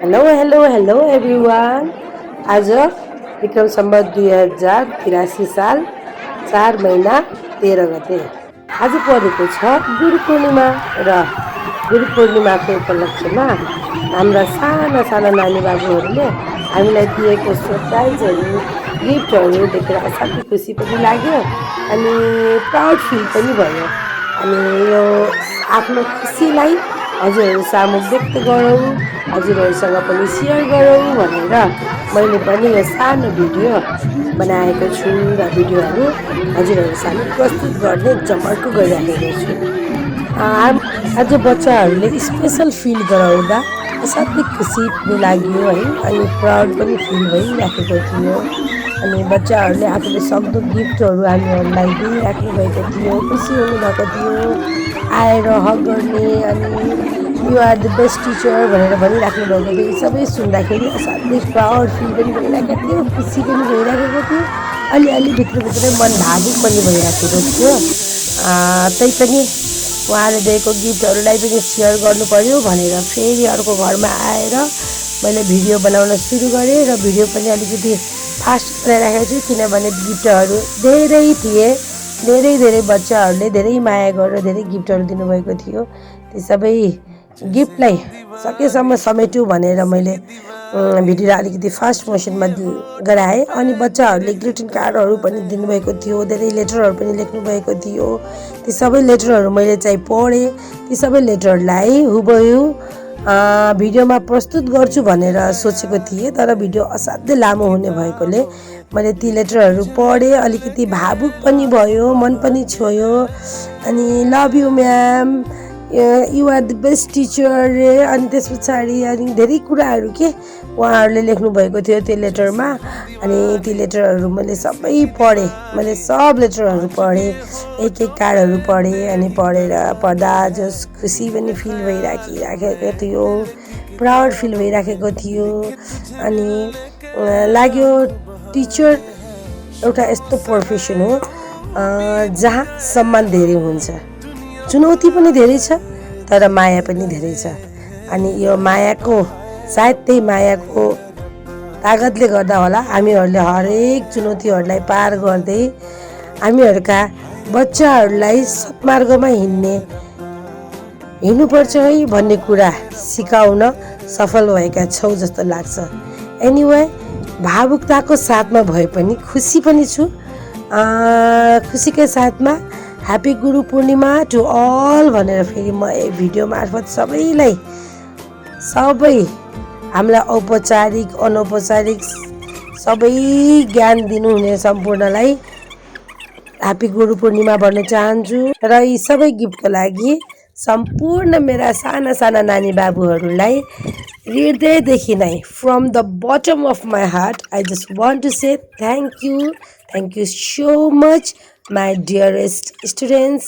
Hello everyone. आज विक्रम सम्वत 2083 साल 4 महिना 13 गते आज परेको छ गुरु पूर्णिमा र गुरु पूर्णिमाको उपलक्ष्यमा हाम्रा साना साना नानी बाबुहरूले हामीलाई दिएको सरप्राइजहरू गिफ्टहरू देखेर असाध्यै खुसी पनि लाग्यो अनि प्राउड फिल पनि भयो। अनि यो आफ्नो खुसीलाई हजुरहरू सामु व्यक्त गरौँ, हजुरहरूसँग पनि सेयर गरौँ भनेर मैले पनि यो सानो भिडियो बनाएको छु र भिडियोहरू हजुरहरू सामु प्रस्तुत गर्ने जमर्को गरिराखेको छु। आज बच्चाहरूले स्पेसल फिल गराउँदा असाध्यै खुसी पनि लाग्यो है, अनि प्राउड पनि फिल भइराखेको थियो। अनि बच्चाहरूले आफूले सक्दो गिफ्टहरू हामीहरूलाई दिइराख्नु भएको थियो, खुसी हुनुभएको थियो, आएर हग गर्ने अनि you are the best teacher भनेर भनिराख्नु भएको थियो। सबै सुन्दाखेरि असाध्यै प्राउड फिल पनि भइरहेको थियो, खुसी पनि भइरहेको थियो, अलिअलि भित्रभित्रै मन भावुक पनि भइराखेको थियो। तैपनि उहाँले दिएको गिफ्टहरूलाई पनि सेयर गर्नु पर्यो भनेर फेरि अर्को घरमा आएर मैले भिडियो बनाउन सुरु गरेँ र भिडियो पनि अलिकति फास्ट बनाइराखेको छु, किनभने गिफ्टहरू धेरै थिए। धेरै बच्चाहरूले धेरै माया गरेर धेरै गिफ्टहरू दिनुभएको थियो। ती सबै गिफ्टलाई सकेसम्म समेट्यो भनेर मैले भिडियोलाई अलिकति फास्ट मोसनमा गराएँ। अनि बच्चाहरूले ग्रिटिङ कार्डहरू पनि दिनुभएको थियो, धेरै लेटरहरू पनि लेख्नुभएको थियो। ती सबै लेटरहरू मैले चाहिँ पढेँ। ती सबै लेटरलाई हुबहु भिडियोमा प्रस्तुत गर्छु भनेर सोचेको थिएँ, तर भिडियो असाध्यै लामो हुने भएकोले मैले ती लेटरहरू पढेँ। अलिकति भावुक पनि भयो, मन पनि छोयो। अनि love you ma'am, you are the best teacher रे, अनि त्यस पछाडि अनि धेरै कुराहरू के उहाँहरूले लेख्नुभएको थियो त्यो लेटरमा। अनि ती लेटरहरू मैले सबै पढेँ, मैले सब लेटरहरू पढेँ, एक एक कार्डहरू पढेँ। अनि पढ्दा जस खुसी पनि फिल भइराखेको थियो, प्राउड फिल भइराखेको थियो। अनि लाग्यो टिचर एउटा यस्तो प्रोफेसन हो जहाँ सम्मान धेरै हुन्छ, चुनौती पनि धेरै छ, तर माया पनि धेरै छ। अनि यो मायाको सायद त्यही मायाको तागतले गर्दा होला हामीहरूले हरेक चुनौतीहरूलाई पार गर्दै हामीहरूका बच्चाहरूलाई सत्मार्गमा हिँड्नुपर्छ है भन्ने कुरा सिकाउन सफल भएका छौँ जस्तो लाग्छ। एनिवे भावुकताको साथमा भए पनि खुसी पनि छु। खुसीकै साथमा happy Guru Purnima to all भनेर फेरि म भिडियो मार्फत सबै हामीलाई औपचारिक अनौपचारिक सबै ज्ञान दिनुहुने सम्पूर्णलाई ह्याप्पी गुरु पूर्णिमा भन्न चाहन्छु। र यी सबै गिफ्टको लागि सम्पूर्ण मेरा साना साना नानी बाबुहरूलाई हृदयदेखि नै from the bottom of my heart I just want to say thank you so much my dearest students,